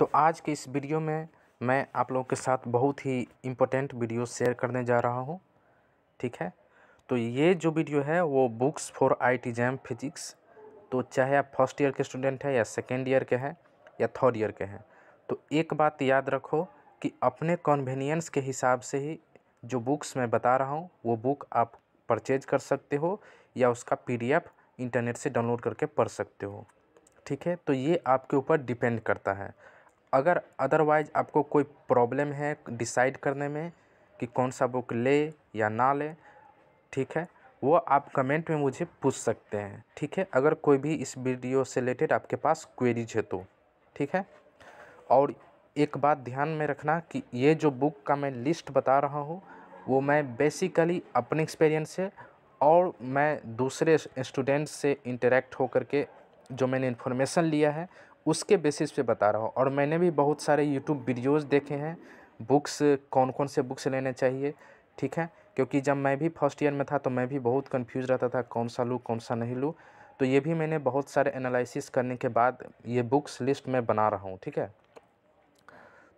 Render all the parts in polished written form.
तो आज के इस वीडियो में मैं आप लोगों के साथ बहुत ही इम्पोर्टेंट वीडियो शेयर करने जा रहा हूँ। ठीक है, तो ये जो वीडियो है वो books for IIT jam physics, तो चाहे आप फर्स्ट ईयर के स्टूडेंट हैं या सेकेंड ईयर के हैं या थर्ड ईयर के हैं, तो एक बात याद रखो कि अपने कन्वीनियंस के हिसाब से ही जो बुक्स मैं बता रहा हूँ वो बुक आप परचेज कर सकते हो या उसका पीडीएफ इंटरनेट से डाउनलोड करके पढ़ सकते हो। ठीक है, तो ये आपके ऊपर डिपेंड करता है। अगर अदरवाइज़ आपको कोई प्रॉब्लम है डिसाइड करने में कि कौन सा बुक ले या ना ले, ठीक है, वो आप कमेंट में मुझे पूछ सकते हैं। ठीक है, अगर कोई भी इस वीडियो से रिलेटेड आपके पास क्वेरीज है तो ठीक है। और एक बात ध्यान में रखना कि ये जो बुक का मैं लिस्ट बता रहा हूँ वो मैं बेसिकली अपने एक्सपीरियंस से और मैं दूसरे स्टूडेंट्स से इंटरेक्ट होकर के जो मैंने इन्फॉर्मेशन लिया है उसके बेसिस पे बता रहा हूँ। और मैंने भी बहुत सारे यूट्यूब वीडियोज़ देखे हैं बुक्स कौन कौन से बुक्स लेने चाहिए। ठीक है, क्योंकि जब मैं भी फर्स्ट ईयर में था तो मैं भी बहुत कंफ्यूज रहता था कौन सा लूँ कौन सा नहीं लूँ। तो ये भी मैंने बहुत सारे एनालिसिस करने के बाद ये बुक्स लिस्ट में बना रहा हूँ। ठीक है,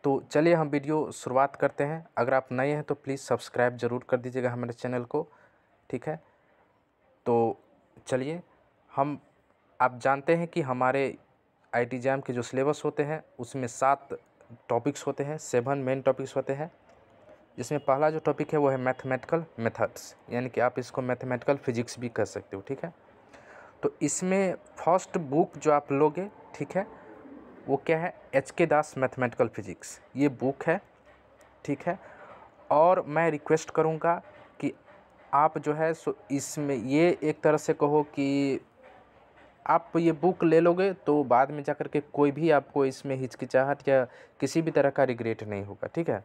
तो चलिए हम वीडियो शुरुआत करते हैं। अगर आप नए हैं तो प्लीज़ सब्सक्राइब ज़रूर कर दीजिएगा हमारे चैनल को। ठीक है, तो चलिए आप जानते हैं कि हमारे आईटी जैम के जो सिलेबस होते हैं उसमें 7 टॉपिक्स होते हैं, 7 मेन टॉपिक्स होते हैं, जिसमें पहला जो टॉपिक है वो है मैथमेटिकल मेथड्स, यानी कि आप इसको मैथमेटिकल फिजिक्स भी कह सकते हो। ठीक है, तो इसमें फर्स्ट बुक जो आप लोगे, ठीक है, वो क्या है, एच.के. दास मैथमेटिकल फिजिक्स, ये बुक है। ठीक है, और मैं रिक्वेस्ट करूँगा कि आप जो है सो इसमें ये एक तरह से कहो कि आप ये बुक ले लोगे तो बाद में जाकर के कोई भी आपको इसमें हिचकिचाहट या किसी भी तरह का रिग्रेट नहीं होगा। ठीक है,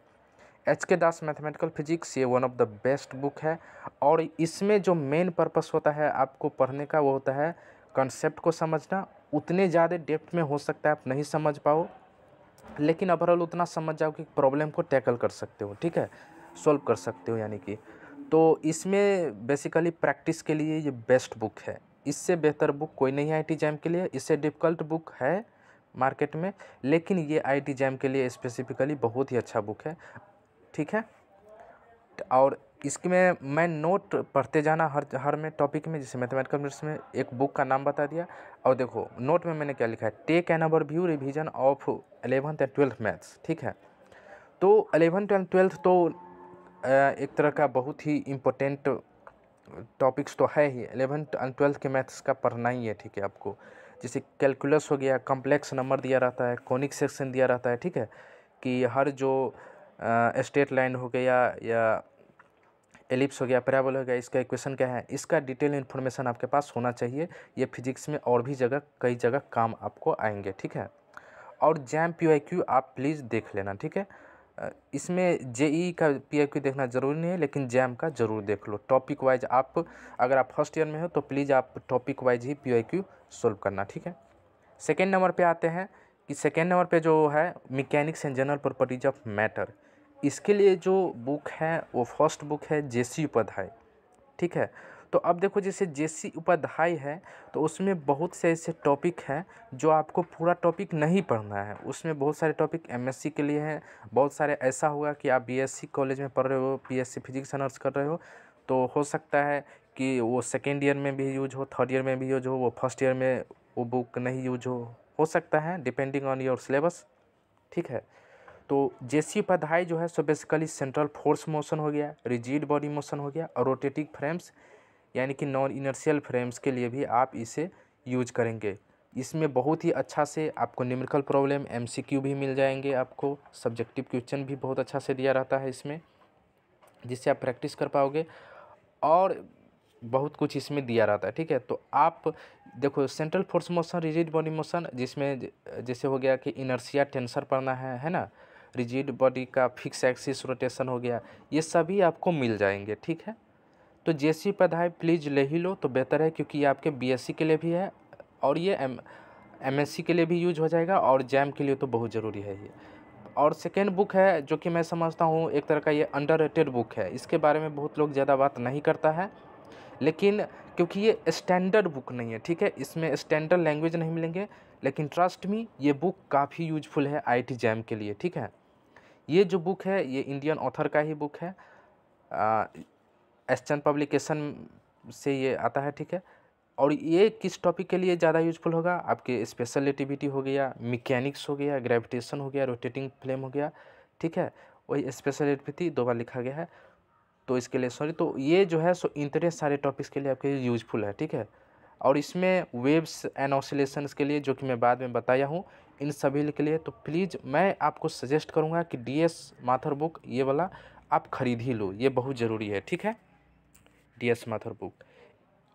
एच.के. दास मैथमेटिकल फिजिक्स ये one of the best book है। और इसमें जो मेन पर्पस होता है आपको पढ़ने का वो होता है कॉन्सेप्ट को समझना। उतने ज़्यादा डेप्थ में हो सकता है आप नहीं समझ पाओ, लेकिन ओवरऑल उतना समझ जाओ कि प्रॉब्लम को टैकल कर सकते हो। ठीक है, सॉल्व कर सकते हो यानी कि। तो इसमें बेसिकली प्रैक्टिस के लिए ये बेस्ट बुक है। इससे बेहतर बुक कोई नहीं है आईटी जैम के लिए। इससे डिफ़िकल्ट बुक है मार्केट में, लेकिन ये आईटी जैम के लिए स्पेसिफिकली बहुत ही अच्छा बुक है। ठीक है, और इसमें मैं नोट पढ़ते जाना हर में टॉपिक में, जैसे मैथमेटिकल मिनट्स में एक बुक का नाम बता दिया। और देखो नोट में मैंने क्या लिखा है, take an overview revision of 11th and 12th maths. ठीक है, तो 11th एंड 12th तो एक तरह का बहुत ही इम्पोर्टेंट टॉपिक्स तो है ही। 11th एंड 12th के मैथ्स का पढ़ना ही है। ठीक है, आपको जैसे कैलकुलस हो गया, कॉम्प्लेक्स नंबर दिया रहता है, कॉनिक सेक्शन दिया रहता है। ठीक है, कि हर जो स्ट्रेट लाइन हो गया या एलिप्स हो गया, पैराबोला हो गया, इसका इक्वेशन क्या है, इसका डिटेल इन्फॉर्मेशन आपके पास होना चाहिए। ये फिजिक्स में और भी जगह कई जगह काम आपको आएंगे। ठीक है, और जैम पीवाईक्यू आप प्लीज़ देख लेना। ठीक है, इसमें जेई का पीवाईक्यू देखना ज़रूरी नहीं है, लेकिन जैम का ज़रूर देख लो। टॉपिक वाइज आप अगर आप फर्स्ट ईयर में हो तो प्लीज़ आप टॉपिक वाइज ही पीवाईक्यू सोल्व करना। ठीक है, सेकेंड नंबर पे आते हैं कि सेकेंड नंबर पे जो है mechanics and general properties of matter, इसके लिए जो बुक है वो फर्स्ट बुक है जेसी उपाध्याय। ठीक है, तो अब देखो जैसे जेसी उपाध्याय है तो उसमें बहुत से ऐसे टॉपिक हैं जो आपको पूरा टॉपिक नहीं पढ़ना है। उसमें बहुत सारे टॉपिक एमएससी के लिए हैं, बहुत सारे ऐसा होगा कि आप बीएससी कॉलेज में पढ़ रहे हो, बीएससी फिजिक्स ऑनर्स कर रहे हो, तो हो सकता है कि वो सेकेंड ईयर में भी यूज हो, थर्ड ईयर में भी यूज हो, वो फर्स्ट ईयर में वो बुक नहीं यूज हो सकता है डिपेंडिंग ऑन योर सिलेबस। ठीक है, तो जेसी उपाध्याय जो है so basically central force motion हो गया, रिजिड बॉडी मोशन हो गया, और रोटेटिंग फ्रेम्स यानी कि नॉन इनर्शियल फ्रेम्स के लिए भी आप इसे यूज करेंगे। इसमें बहुत ही अच्छा से आपको न्यूमेरिकल प्रॉब्लम एमसीक्यू भी मिल जाएंगे, आपको सब्जेक्टिव क्वेश्चन भी बहुत अच्छा से दिया रहता है इसमें, जिससे आप प्रैक्टिस कर पाओगे, और बहुत कुछ इसमें दिया रहता है। ठीक है, तो आप देखो central force motion, rigid body motion, जिसमें जैसे हो गया कि इनर्शिया टेंसर पढ़ना है ना, रिजिड बॉडी का फिक्स एक्सिस रोटेशन हो गया, ये सभी आपको मिल जाएंगे। ठीक है, तो जेसी उपाध्याय प्लीज़ ले ही लो तो बेहतर है, क्योंकि ये आपके बीएससी के लिए भी है और ये एमएससी के लिए भी यूज हो जाएगा, और जैम के लिए तो बहुत ज़रूरी है ये। और सेकेंड बुक है जो कि मैं समझता हूँ एक तरह का ये अंडररेटेड बुक है, इसके बारे में बहुत लोग ज़्यादा बात नहीं करता है, लेकिन क्योंकि ये स्टैंडर्ड बुक नहीं है। ठीक है, इसमें स्टैंडर्ड लैंग्वेज नहीं मिलेंगे, लेकिन ट्रस्ट मी ये बुक काफ़ी यूजफुल है आईटी जैम के लिए, ठीक है। ये जो बुक है ये इंडियन ऑथर का ही बुक है, एसचेन पब्लिकेशन से ये आता है, ठीक है। और ये किस टॉपिक के लिए ज़्यादा यूजफुल होगा, आपके स्पेशल रिलेटिविटी हो गया, मैकेनिक्स हो गया, ग्रेविटेशन हो गया, रोटेटिंग फ्लेम हो गया, ठीक है। वही स्पेशल रिलेटिविटी 2 बार लिखा गया है, तो इसके लिए सॉरी। तो ये जो है सो इतने सारे टॉपिक्स के लिए आपके लिए यूजफुल है, ठीक है। और इसमें वेव्स एंड ऑसिलेशंस के लिए, जो कि मैं बाद में बताया हूँ, इन सभी के लिए तो प्लीज़ मैं आपको सजेस्ट करूँगा कि डीएस माथुर बुक ये वाला आप ख़रीद ही लो, ये बहुत ज़रूरी है, ठीक है, डीएस माथुर बुक।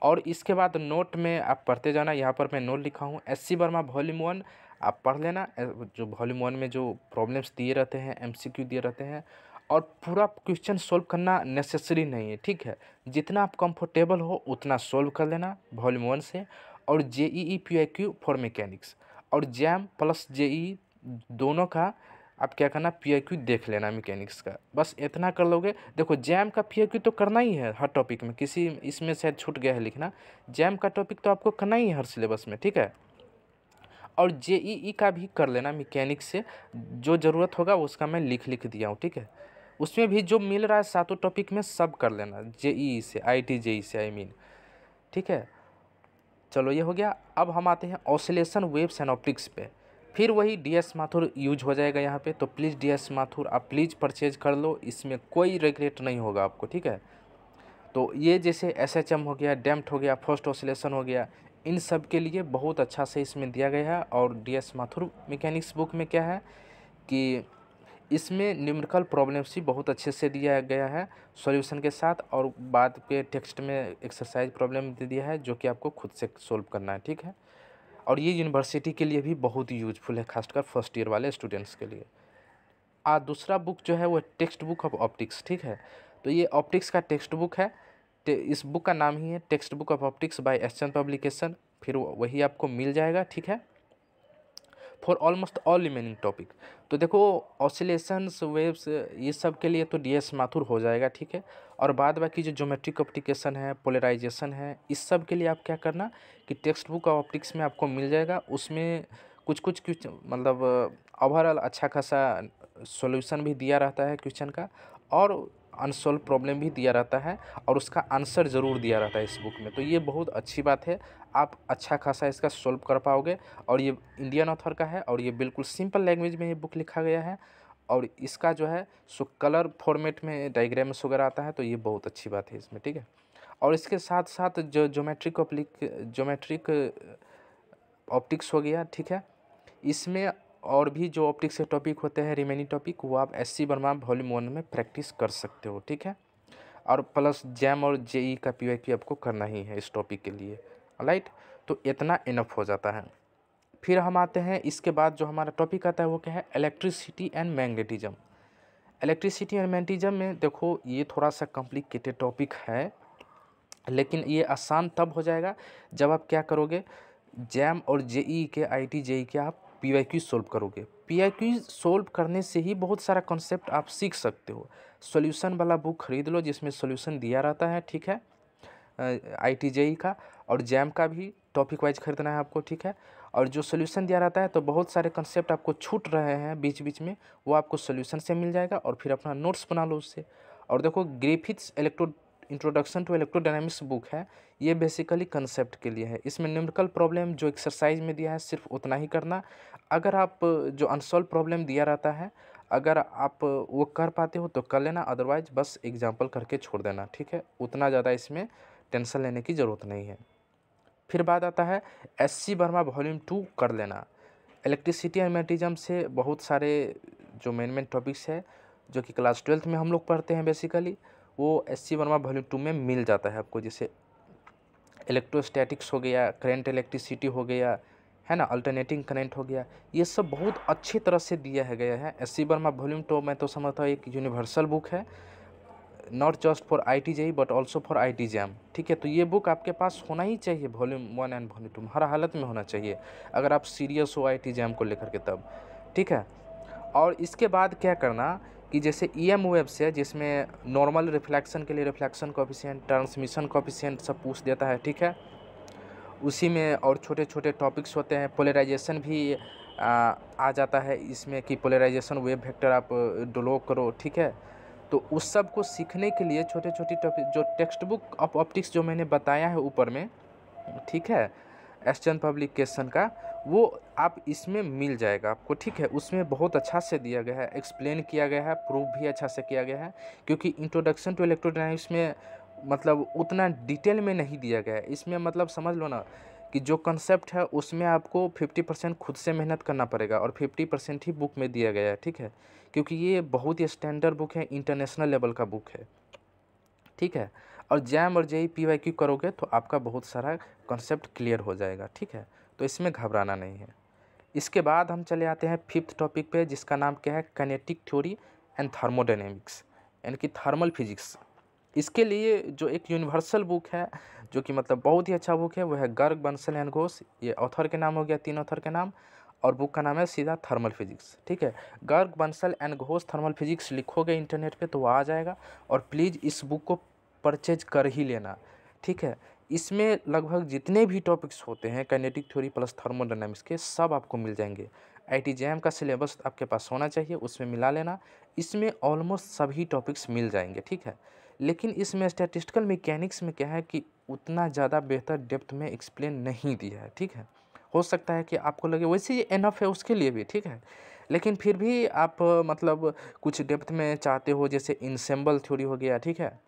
और इसके बाद नोट में आप पढ़ते जाना, यहाँ पर मैं नोट लिखा हूँ एससी वर्मा वॉल्यूम 1 आप पढ़ लेना। जो वॉल्यूम 1 में जो प्रॉब्लम्स दिए रहते हैं, एमसीक्यू दिए रहते हैं, और पूरा क्वेश्चन सोल्व करना नेसेसरी नहीं है, ठीक है। जितना आप कंफर्टेबल हो उतना सोल्व कर लेना वॉल्यूम 1 से। और जेईई पीआईक्यू फॉर मैकेनिक्स और जैम प्लस जेईई दोनों का आप क्या करना, पीआईक्यू देख लेना मैकेनिक्स का, बस इतना कर लोगे। देखो जैम का पीआईक्यू तो करना ही है हर टॉपिक में, किसी इसमें शायद छूट गया है लिखना, जैम का टॉपिक तो आपको करना ही है हर सिलेबस में, ठीक है। और जेईई का भी कर लेना मैकेनिक्स से, जो ज़रूरत होगा उसका मैं लिख दिया हूँ, ठीक है। उसमें भी जो मिल रहा है 7 टॉपिक में सब कर लेना, जेईई से, आईटी जेईई से आई मीन, ठीक है। चलो ये हो गया। अब हम आते हैं ऑसिलेशन वेव्स एंड ऑप्टिक्स पे, फिर वही डीएस माथुर यूज हो जाएगा यहाँ पे। तो प्लीज़ डीएस माथुर आप प्लीज़ परचेज कर लो, इसमें कोई रिग्रेट नहीं होगा आपको, ठीक है। तो ये जैसे एसएचएम हो गया, डैम्प्ड हो गया, फर्स्ट ऑसिलेशन हो गया, इन सब के लिए बहुत अच्छा से इसमें दिया गया है। और डीएस माथुर मैकेनिक्स बुक में क्या है कि इसमें न्यूमेरिकल प्रॉब्लम्स ही बहुत अच्छे से दिया गया है सॉल्यूशन के साथ, और बाद पे टेक्स्ट में एक्सरसाइज प्रॉब्लम दे दिया है जो कि आपको खुद से सोल्व करना है, ठीक है। और ये यूनिवर्सिटी के लिए भी बहुत यूजफुल है, खासकर फर्स्ट ईयर वाले स्टूडेंट्स के लिए। दूसरा बुक जो है वो टेक्स्ट बुक ऑफ ऑप्टिक्स, ठीक है। तो ये ऑप्टिक्स का टेक्स्ट बुक है, इस बुक का नाम ही है textbook of optics by S Chand publication, फिर वही आपको मिल जाएगा, ठीक है, for almost all remaining topic. तो देखो ऑसिलेशंस वेव्स ये सब के लिए तो डीएस माथुर हो जाएगा, ठीक है। और बाद बाकी जो ज्योमेट्रिक ऑप्टिकेशन है, पोलराइजेशन है, इस सब के लिए आप क्या करना कि टेक्स्ट बुक ऑफ ऑप्टिक्स में आपको मिल जाएगा। उसमें कुछ मतलब ओवरऑल अच्छा खासा सॉल्यूशन भी दिया रहता है क्वेश्चन का, और अनसॉल्व प्रॉब्लम भी दिया रहता है, और उसका आंसर ज़रूर दिया रहता है इस बुक में। तो ये बहुत अच्छी बात है, आप अच्छा खासा इसका सॉल्व कर पाओगे। और ये इंडियन ऑथर का है, और ये बिल्कुल सिंपल लैंग्वेज में ये बुक लिखा गया है, और इसका जो है सो कलर फॉर्मेट में डायग्राम्स वगैरह आता है, तो ये बहुत अच्छी बात है इसमें, ठीक है। और इसके साथ साथ जो ज्योमेट्रिक ऑप्टिक्स हो गया, ठीक है, इसमें और भी जो ऑप्टिक्स के टॉपिक होते हैं रिमेनिंग टॉपिक, वो आप एससी वर्मा वॉल्यूम 1 में प्रैक्टिस कर सकते हो, ठीक है। और प्लस जैम और जेई का पीवाईक्यू आपको करना ही है इस टॉपिक के लिए, राइट। तो इतना इनफ हो जाता है। फिर हम आते हैं इसके बाद जो हमारा टॉपिक आता है वो क्या है, electricity and magnetism. Electricity and magnetism में देखो ये थोड़ा सा कॉम्प्लिकेटेड टॉपिक है, लेकिन ये आसान तब हो जाएगा जब आप क्या करोगे, जैम और जेई के, आईटी जेई के आप पीवाईक्यू सोल्व करोगे। पीवाईक्यू सोल्व करने से ही बहुत सारा कॉन्सेप्ट आप सीख सकते हो। सॉल्यूशन वाला बुक खरीद लो जिसमें सॉल्यूशन दिया रहता है, ठीक है, आईटी जेई का, और जैम का भी टॉपिक वाइज खरीदना है आपको, ठीक है। और जो सॉल्यूशन दिया रहता है तो बहुत सारे कॉन्सेप्ट आपको छूट रहे हैं बीच बीच में, वो आपको सॉल्यूशन से मिल जाएगा, और फिर अपना नोट्स बना लो उससे। और देखो Griffiths introduction to electrodynamics book है, ये बेसिकली कंसेप्ट के लिए है। इसमें न्यूमेरिकल प्रॉब्लम जो एक्सरसाइज में दिया है सिर्फ उतना ही करना। अगर आप जो अनसॉल्व प्रॉब्लम दिया रहता है अगर आप वो कर पाते हो तो कर लेना, अदरवाइज बस एग्जांपल करके छोड़ देना, ठीक है। उतना ज़्यादा इसमें टेंशन लेने की ज़रूरत नहीं है। फिर बात आता है एससी वर्मा वॉल्यूम 2 कर लेना। इलेक्ट्रिसिटी एंड मैग्नेटिज्म से बहुत सारे जो मेन टॉपिक्स है जो कि क्लास 12th में हम लोग पढ़ते हैं बेसिकली, वो एससी वर्मा वॉल्यूम 2 में मिल जाता है आपको। जैसे इलेक्ट्रोस्टैटिक्स हो गया, करंट इलेक्ट्रिसिटी हो गया, है ना, अल्टरनेटिंग करंट हो गया, ये सब बहुत अच्छी तरह से दिया है गया है। एससी वर्मा वॉल्यूम 2 मैं तो समझता हूँ एक यूनिवर्सल बुक है, not just for IIT JEE but also for IIT JAM, ठीक है। तो ये बुक आपके पास होना ही चाहिए, वॉल्यूम 1 एंड वॉल्यूम 2 हर हालत में होना चाहिए अगर आप सीरियस हो आईटी जैम को लेकर के तब, ठीक है। और इसके बाद क्या करना कि जैसे ईएम वेव्स है जिसमें नॉर्मल रिफ्लेक्शन के लिए रिफ्लेक्शन कोएफिशिएंट, ट्रांसमिशन कोएफिशिएंट सब पूछ देता है, ठीक है। उसी में और छोटे छोटे टॉपिक्स होते हैं। पोलराइजेशन भी आ जाता है इसमें कि पोलराइजेशन वेव वेक्टर आप ड्रॉ करो, ठीक है। तो उस सब को सीखने के लिए छोटे छोटे टॉपिक जो टेक्स्ट बुक ऑफ ऑप्टिक्स जो मैंने बताया है ऊपर में, ठीक है, एसचंद पब्लिकेशन का, वो आप इसमें मिल जाएगा आपको, ठीक है। उसमें बहुत अच्छा से दिया गया है, एक्सप्लेन किया गया है, प्रूफ भी अच्छा से किया गया है। क्योंकि इंट्रोडक्शन टू इलेक्ट्रोडायनामिक्स में मतलब उतना डिटेल में नहीं दिया गया है इसमें। मतलब समझ लो ना कि जो कंसेप्ट है उसमें आपको 50% खुद से मेहनत करना पड़ेगा और 50% ही बुक में दिया गया है, ठीक है। क्योंकि ये बहुत ही स्टैंडर्ड बुक है, इंटरनेशनल लेवल का बुक है, ठीक है। और जैम और जेई पीवाईक्यू करोगे तो आपका बहुत सारा कॉन्सेप्ट क्लियर हो जाएगा, ठीक है। तो इसमें घबराना नहीं है। इसके बाद हम चले आते हैं 5th टॉपिक पे, जिसका नाम क्या है, काइनेटिक थ्योरी एंड थर्मोडायनेमिक्स, यानी कि थर्मल फिजिक्स। इसके लिए जो एक यूनिवर्सल बुक है जो कि मतलब बहुत ही अच्छा बुक है, वो है गर्ग, बंसल एंड घोष। ये ऑथर के नाम हो गया, 3 ऑथर के नाम, और बुक का नाम है सीधा थर्मल फिजिक्स, ठीक है। Garg, Bansal and Ghosh thermal physics लिखोगे इंटरनेट पे तो वो आ जाएगा। और प्लीज़ इस बुक को परचेज कर ही लेना, ठीक है। इसमें लगभग जितने भी टॉपिक्स होते हैं काइनेटिक थ्योरी प्लस थर्मोडायनामिक्स के, सब आपको मिल जाएंगे। आईटी जैम का सिलेबस आपके पास होना चाहिए, उसमें मिला लेना। इसमें ऑलमोस्ट सभी टॉपिक्स मिल जाएंगे, ठीक है। लेकिन इसमें स्टैटिस्टिकल मैकेनिक्स में क्या है कि उतना ज़्यादा बेहतर डेप्थ में एक्सप्लेन नहीं दिया है, ठीक है। हो सकता है कि आपको लगे वैसे ही एनफ है उसके लिए भी, ठीक है। लेकिन फिर भी आप मतलब कुछ डेप्थ में चाहते हो, जैसे इंसेम्बल थ्योरी हो गया, ठीक है।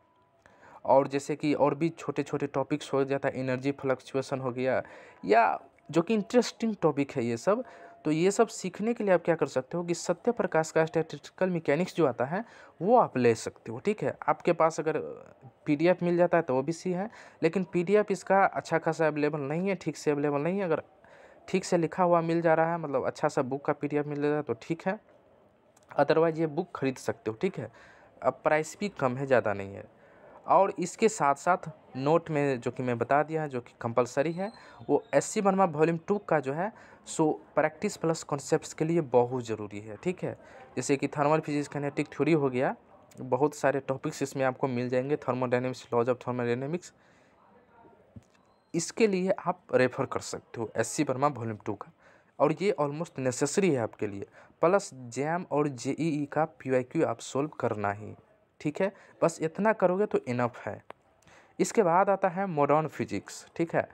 और जैसे कि और भी छोटे छोटे टॉपिक्स हो जाता है, एनर्जी फ्लक्चुएशन हो गया, या जो कि इंटरेस्टिंग टॉपिक है ये सब। तो ये सब सीखने के लिए आप क्या कर सकते हो कि सत्य प्रकाश का स्टैटिस्टिकल मैकेनिक्स जो आता है वो आप ले सकते हो, ठीक है। आपके पास अगर पीडीएफ मिल जाता है तो वो भी सी है, लेकिन पीडीएफ इसका अच्छा खासा अवेलेबल नहीं है, ठीक से अवेलेबल नहीं है। अगर ठीक से लिखा हुआ मिल जा रहा है, मतलब अच्छा सा बुक का पीडीएफ मिल जा रहा है तो ठीक है, अदरवाइज ये बुक खरीद सकते हो, ठीक है। अब प्राइस भी कम है, ज़्यादा नहीं है। और इसके साथ साथ नोट में जो कि मैं बता दिया है, जो कि कंपलसरी है, वो SC वर्मा वॉल्यूम 2 का जो है सो प्रैक्टिस प्लस कॉन्सेप्ट्स के लिए बहुत ज़रूरी है, ठीक है। जैसे कि थर्मल फिजिक्स, काइनेटिक थ्योरी हो गया, बहुत सारे टॉपिक्स इसमें आपको मिल जाएंगे, थर्मोडायनेमिक्स, लॉज ऑफ थर्मोडायनेमिक्स। इसके लिए आप रेफर कर सकते हो SC वर्मा वॉल्यूम 2 का, और ये ऑलमोस्ट नेसेसरी है आपके लिए। प्लस जैम और जेईई का पीवाईक्यू आप सोल्व करना ही, ठीक है। बस इतना करोगे तो इनफ है। इसके बाद आता है मॉडर्न फिजिक्स, ठीक है।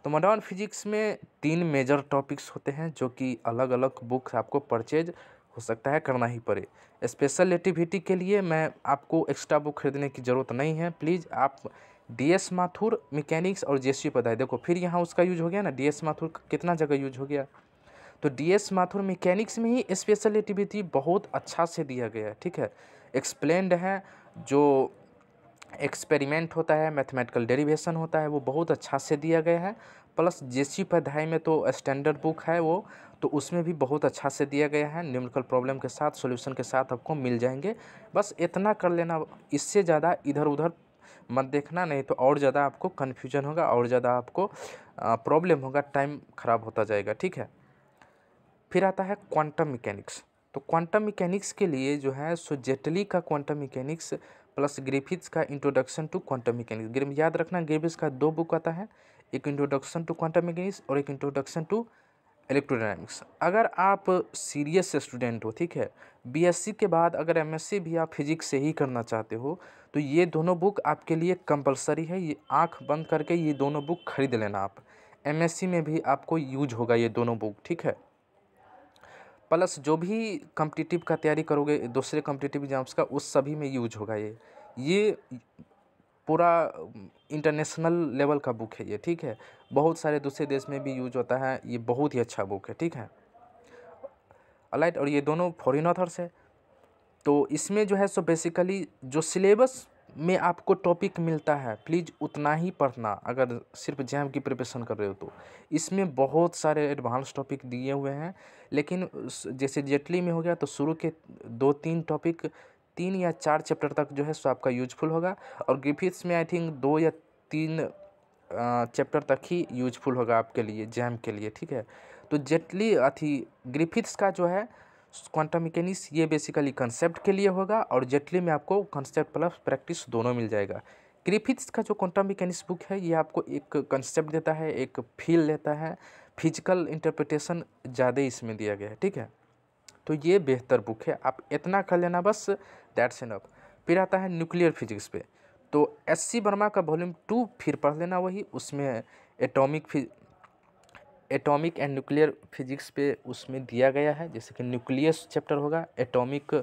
तो मॉडर्न फिजिक्स में 3 मेजर टॉपिक्स होते हैं जो कि अलग अलग बुक्स आपको परचेज हो सकता है करना ही पड़े। स्पेशल रिलेटिविटी के लिए मैं आपको एक्स्ट्रा बुक खरीदने की ज़रूरत नहीं है। प्लीज़ आप DS माथुर मैकेनिक्स और JC पढ़ाई, देखो फिर यहाँ उसका यूज हो गया ना, DS माथुर कितना जगह यूज हो गया। तो DS माथुर मैकेनिक्स में ही स्पेशल रिलेटिविटी बहुत अच्छा से दिया गया है, ठीक है। एक्सप्लेन्ड है, जो एक्सपेरिमेंट होता है, मैथमेटिकल डेरिवेशन होता है, वो बहुत अच्छा से दिया गया है। प्लस JC उपाध्याय में तो स्टैंडर्ड बुक है वो, तो उसमें भी बहुत अच्छा से दिया गया है, न्यूमेरिकल प्रॉब्लम के साथ, सॉल्यूशन के साथ आपको मिल जाएंगे। बस इतना कर लेना, इससे ज़्यादा इधर उधर मत देखना, नहीं तो और ज़्यादा आपको कन्फ्यूजन होगा, और ज़्यादा आपको प्रॉब्लम होगा, टाइम ख़राब होता जाएगा, ठीक है। फिर आता है क्वांटम मैकेनिक्स। तो क्वांटम मैकेनिक्स के लिए जो है सो जेटली का क्वांटम मैकेनिक्स प्लस ग्रिफिथ्स का इंट्रोडक्शन टू क्वांटम मैकेनिक्स। याद रखना, ग्रिफिथ्स का 2 बुक आता है, एक इंट्रोडक्शन टू क्वांटम मैकेनिक्स और एक इंट्रोडक्शन टू इलेक्ट्रोडायनामिक्स। अगर आप सीरियस स्टूडेंट हो, ठीक है, BSc के बाद अगर MSc भी आप फिजिक्स से ही करना चाहते हो, तो ये दोनों बुक आपके लिए कंपलसरी है। ये आँख बंद करके ये दोनों बुक खरीद लेना आप। MSc में भी आपको यूज होगा ये दोनों बुक, ठीक है। प्लस जो भी कॉम्पिटिटिव का तैयारी करोगे दूसरे कॉम्पिटिटिव एग्जाम्स का, उस सभी में यूज होगा ये पूरा इंटरनेशनल लेवल का बुक है ये, ठीक है। बहुत सारे दूसरे देश में भी यूज होता है, ये बहुत ही अच्छा बुक है, ठीक है। ऑलराइट, और ये दोनों फॉरेन ऑथर्स है। तो इसमें जो है सो बेसिकली जो सिलेबस में आपको टॉपिक मिलता है, प्लीज़ उतना ही पढ़ना अगर सिर्फ जैम की प्रिपरेशन कर रहे हो तो। इसमें बहुत सारे एडवांस टॉपिक दिए हुए हैं, लेकिन जैसे जेटली में हो गया तो शुरू के 2-3 टॉपिक, 3 या 4 चैप्टर तक जो है सो आपका यूजफुल होगा। और ग्रिफिथ्स में आई थिंक 2 या 3 चैप्टर तक ही यूजफुल होगा आपके लिए, जैम के लिए, ठीक है। तो जेटली ग्रिफिथ्स का जो है क्वांटम मैकेनिक्स, ये बेसिकली कंसेप्ट के लिए होगा, और जेटली में आपको कंसेप्ट प्लस प्रैक्टिस दोनों मिल जाएगा। ग्रिफिथ्स का जो क्वांटम मैकेनिक्स बुक है, ये आपको एक कंसेप्ट देता है, एक फील देता है, फिजिकल इंटरप्रिटेशन ज़्यादा इसमें दिया गया है, ठीक है। तो ये बेहतर बुक है, आप इतना कर लेना बस, दैट्स इनफ। फिर आता है न्यूक्लियर फिजिक्स पे, तो एस.सी. वर्मा का वॉल्यूम 2 फिर पढ़ लेना, वही उसमें एटॉमिक एंड न्यूक्लियर फिजिक्स पे उसमें दिया गया है, जैसे कि न्यूक्लियस चैप्टर होगा, एटॉमिक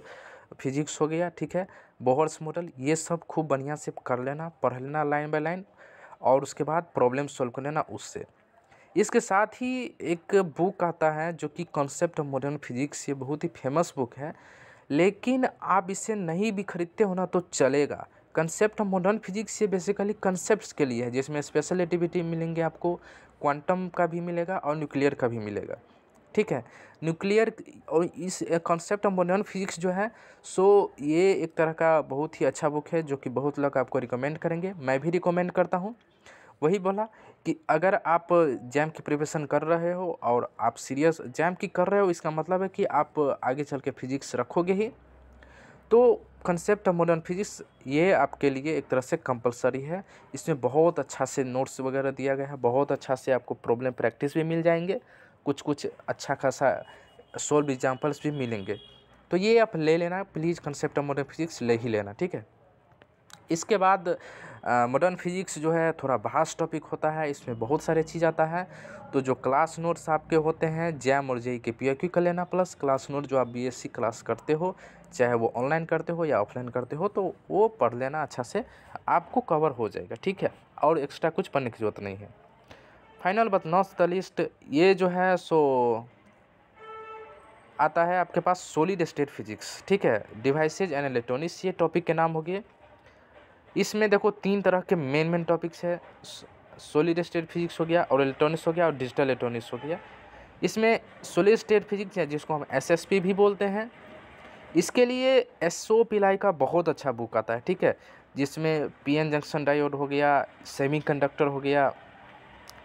फिजिक्स हो गया, ठीक है, बोहर्स मॉडल, ये सब खूब बढ़िया से कर लेना, पढ़ लेना लाइन बाय लाइन, और उसके बाद प्रॉब्लम सॉल्व कर लेना उससे। इसके साथ ही एक बुक आता है जो कि कॉन्सेप्ट ऑफ मॉडर्न फिजिक्स, ये बहुत ही फेमस बुक है, लेकिन आप इसे नहीं भी खरीदते हो ना तो चलेगा। कंसेप्ट ऑफ मॉडर्न फिजिक्स ये बेसिकली कंसेप्ट्स के लिए है, जिसमें स्पेशल रिलेटिविटी मिलेंगे आपको, क्वांटम का भी मिलेगा और न्यूक्लियर का भी मिलेगा, ठीक है। न्यूक्लियर और इस कॉन्सेप्ट ऑफ मॉडर्न फिजिक्स जो है, सो ये एक तरह का बहुत ही अच्छा बुक है जो कि बहुत लोग आपको रिकमेंड करेंगे, मैं भी रिकमेंड करता हूँ। वही बोला कि अगर आप जैम की प्रिपरेशन कर रहे हो और आप सीरियस जैम की कर रहे हो, इसका मतलब है कि आप आगे चल के फिजिक्स रखोगे ही, तो कंसेप्ट ऑफ मॉडर्न फिजिक्स ये आपके लिए एक तरह से कंपलसरी है। इसमें बहुत अच्छा से नोट्स वगैरह दिया गया है, बहुत अच्छा से आपको प्रॉब्लम प्रैक्टिस भी मिल जाएंगे, कुछ अच्छा खासा सॉल्व एग्जाम्पल्स भी मिलेंगे। तो ये आप ले लेना please, concept of modern physics ले ही लेना, ठीक है। इसके बाद मॉडर्न फिजिक्स जो है थोड़ा वास्ट टॉपिक होता है, इसमें बहुत सारे चीज़ आता है। तो जो क्लास नोट्स आपके होते हैं जैम और जेई के पीआईक्यू कर लेना, प्लस क्लास नोट जो आप बीएससी क्लास करते हो, चाहे वो ऑनलाइन करते हो या ऑफलाइन करते हो, तो वो पढ़ लेना अच्छा से, आपको कवर हो जाएगा, ठीक है। और एक्स्ट्रा कुछ पढ़ने की ज़रूरत नहीं है। Final but not the list, ये जो है सो आता है आपके पास सॉलिड स्टेट फिजिक्स, ठीक है, डिवाइसेज एंड इलेक्ट्रॉनिक्स, ये टॉपिक के नाम हो गए। इसमें देखो 3 तरह के मेन टॉपिक्स है, सॉलिड स्टेट फिजिक्स हो गया और इलेक्ट्रॉनिक्स हो गया और डिजिटल इलेक्ट्रॉनिक्स हो गया। इसमें सॉलिड स्टेट फिजिक्स है जिसको हम एसएसपी भी बोलते हैं, इसके लिए एसओ पिलाई का बहुत अच्छा बुक आता है, ठीक है, जिसमें पीएन जंक्शन डायोड हो गया, सेमीकंडक्टर हो गया,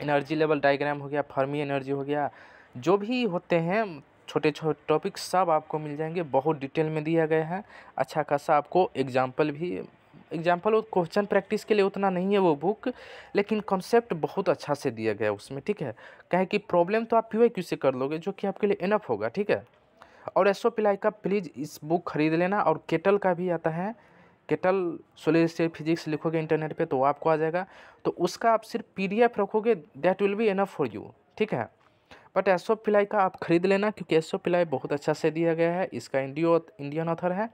एनर्जी लेवल डायग्राम हो गया, फर्मी एनर्जी हो गया, जो भी होते हैं छोटे छोटे टॉपिक सब आपको मिल जाएंगे, बहुत डिटेल में दिया गया है। अच्छा खासा आपको एग्जाम्पल और क्वेश्चन प्रैक्टिस के लिए उतना नहीं है वो बुक, लेकिन कॉन्सेप्ट बहुत अच्छा से दिया गया है उसमें, ठीक है। कहे कि प्रॉब्लम तो आप पीवाईक्यू से कर लोगे, जो कि आपके लिए इनफ होगा, ठीक है। और एसओ पिलाई का प्लीज़ इस बुक खरीद लेना। और केटल का भी आता है, केटल सॉलिड स्टेट फिजिक्स लिखोगे इंटरनेट पे तो आपको आ जाएगा, तो उसका आप सिर्फ पीडीएफ रखोगे, that will be enough for you, ठीक है। बट एसओ पिलाई का आप खरीद लेना, क्योंकि एसओ पिलाई बहुत अच्छा से दिया गया है, इसका इंडियन ऑथर है,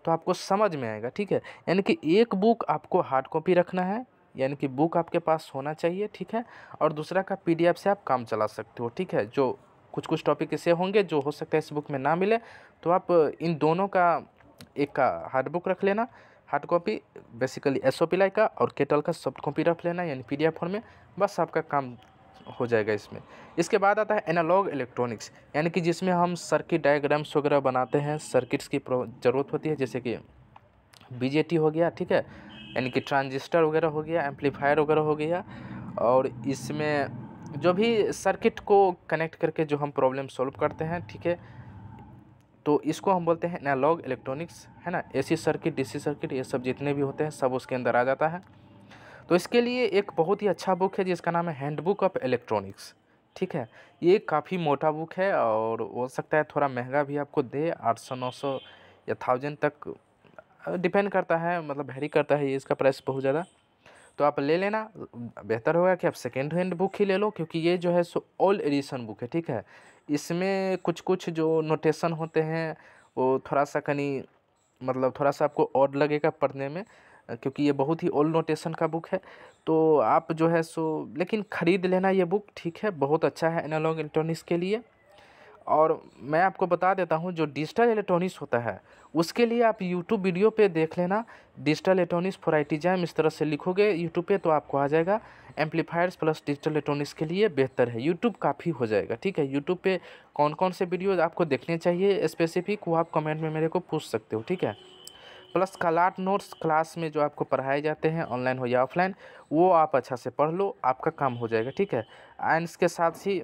तो आपको समझ में आएगा, ठीक है। यानी कि एक बुक आपको हार्ड कॉपी रखना है, यानी कि बुक आपके पास होना चाहिए, ठीक है, और दूसरा का पीडीएफ से आप काम चला सकते हो, ठीक है। जो कुछ टॉपिक ऐसे होंगे जो हो सकता है इस बुक में ना मिले, तो आप इन दोनों का एक का हार्ड बुक रख लेना, हार्ड कॉपी बेसिकली एसओ पिलाई का, और केटल का सॉफ्ट कॉपी रख लेना यानी पीडीएफ फॉर्म में, बस आपका काम हो जाएगा इसमें। इसके बाद आता है एनालॉग इलेक्ट्रॉनिक्स, यानी कि जिसमें हम सर्किट डायग्राम्स वगैरह बनाते हैं, सर्किट्स की ज़रूरत होती है, जैसे कि बीजेटी हो गया, ठीक है, यानी कि ट्रांजिस्टर वगैरह हो गया, एम्पलीफायर वगैरह हो गया, और इसमें जो भी सर्किट को कनेक्ट करके जो हम प्रॉब्लम सॉल्व करते हैं, ठीक है, तो इसको हम बोलते हैं एनालॉग इलेक्ट्रॉनिक्स, है ना। एसी सर्किट, डीसी सर्किट, ये सब जितने भी होते हैं सब उसके अंदर आ जाता है। तो इसके लिए एक बहुत ही अच्छा बुक है जिसका नाम है हैंडबुक ऑफ इलेक्ट्रॉनिक्स, ठीक है। ये काफ़ी मोटा बुक है और हो सकता है थोड़ा महंगा भी आपको दे, 800-900 या 1000 तक डिपेंड करता है, मतलब वेरी करता है ये, इसका प्राइस बहुत ज़्यादा। तो आप ले लेना, बेहतर होगा कि आप सेकेंड हैंड बुक ही ले लो, क्योंकि ये जो है सो ओल्ड एडिशन बुक है, ठीक है। इसमें कुछ जो नोटेशन होते हैं वो थोड़ा सा मतलब थोड़ा सा आपको ऑड लगेगा पढ़ने में, क्योंकि ये बहुत ही ओल्ड नोटेशन का बुक है। तो आप जो है सो लेकिन ख़रीद लेना ये बुक, ठीक है, बहुत अच्छा है एनालॉग इलेक्ट्रॉनिक्स के लिए। और मैं आपको बता देता हूँ जो डिजिटल इलेक्ट्रॉनिक्स होता है उसके लिए आप यूट्यूब वीडियो पे देख लेना, digital electronics for IIT jam, इस तरह से लिखोगे यूट्यूब पे तो आपको आ जाएगा। एम्पलीफायर्स प्लस डिजिटल इलेक्ट्रॉनिक्स के लिए बेहतर है, यूट्यूब काफ़ी हो जाएगा, ठीक है। यूट्यूब पे कौन कौन से वीडियोज़ आपको देखने चाहिए स्पेसिफिक, वो आप कमेंट में मेरे को पूछ सकते हो, ठीक है। प्लस कलाट नोट्स क्लास में जो आपको पढ़ाए जाते हैं ऑनलाइन हो या ऑफलाइन, वो आप अच्छा से पढ़ लो, आपका काम हो जाएगा, ठीक है। एंड इसके साथ ही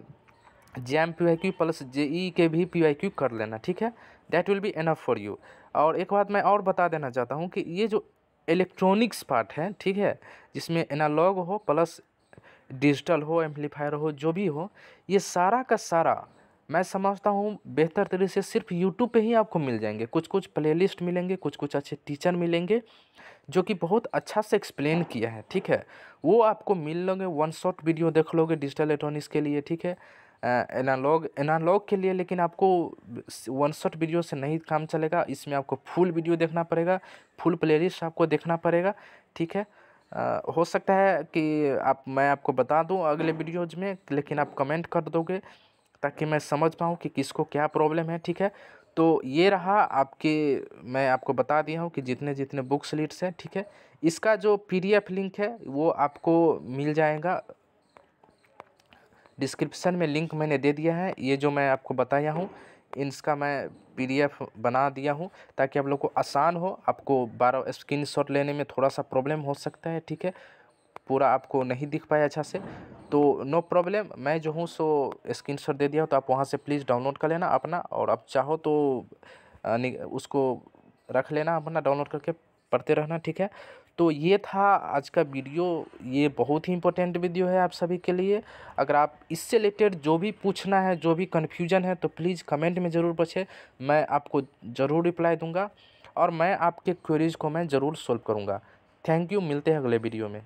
जैम पीवाईक्यू प्लस जेई के भी पीवाईक्यू कर लेना, ठीक है, that will be enough for you. और एक बात मैं और बता देना चाहता हूँ कि ये जो इलेक्ट्रॉनिक्स पार्ट है, ठीक है, जिसमें एनालॉग हो प्लस डिजिटल हो, एम्पलीफायर हो, जो भी हो, ये सारा का सारा मैं समझता हूँ बेहतर तरीके से सिर्फ यूट्यूब पे ही आपको मिल जाएंगे। कुछ कुछ प्लेलिस्ट मिलेंगे, कुछ कुछ अच्छे टीचर मिलेंगे जो कि बहुत अच्छा से एक्सप्लेन किया है, ठीक है, वो आपको मिल लोगे। वन शॉट वीडियो देख लोगे डिजिटल इलेक्ट्रॉनिक्स के लिए, ठीक है। एनालॉग के लिए लेकिन आपको वन शॉट वीडियो से नहीं काम चलेगा, इसमें आपको फुल वीडियो देखना पड़ेगा, फुल प्लेलिस्ट आपको देखना पड़ेगा, ठीक है। हो सकता है कि मैं आपको बता दूं अगले वीडियोज में, लेकिन आप कमेंट कर दोगे ताकि मैं समझ पाऊँ कि किसको क्या प्रॉब्लम है, ठीक है। तो ये रहा आपके, मैं आपको बता दिया हूँ कि जितने जितने बुक्स लीड्स हैं, ठीक है। इसका जो PDF लिंक है वो आपको मिल जाएगा डिस्क्रिप्शन में, लिंक मैंने दे दिया है। ये जो मैं आपको बताया हूँ इसका मैं PDF बना दिया हूँ ताकि आप लोग को आसान हो। आपको 12 स्क्रीनशॉट लेने में थोड़ा सा प्रॉब्लम हो सकता है, ठीक है, पूरा आपको नहीं दिख पाया अच्छा से, तो नो प्रॉब्लम, मैं जो हूँ सो स्क्रीनशॉट दे दिया हो, तो आप वहाँ से प्लीज़ डाउनलोड कर लेना अपना, और आप चाहो तो उसको रख लेना अपना, डाउनलोड करके पढ़ते रहना, ठीक है। तो ये था आज का वीडियो, ये बहुत ही इंपॉर्टेंट वीडियो है आप सभी के लिए। अगर आप इससे रिलेटेड जो भी पूछना है, जो भी कन्फ्यूजन है, तो प्लीज़ कमेंट में ज़रूर पूछें, मैं आपको ज़रूर रिप्लाई दूंगा और मैं आपके क्वेरीज़ को मैं ज़रूर सॉल्व करूंगा। थैंक यू, मिलते हैं अगले वीडियो में।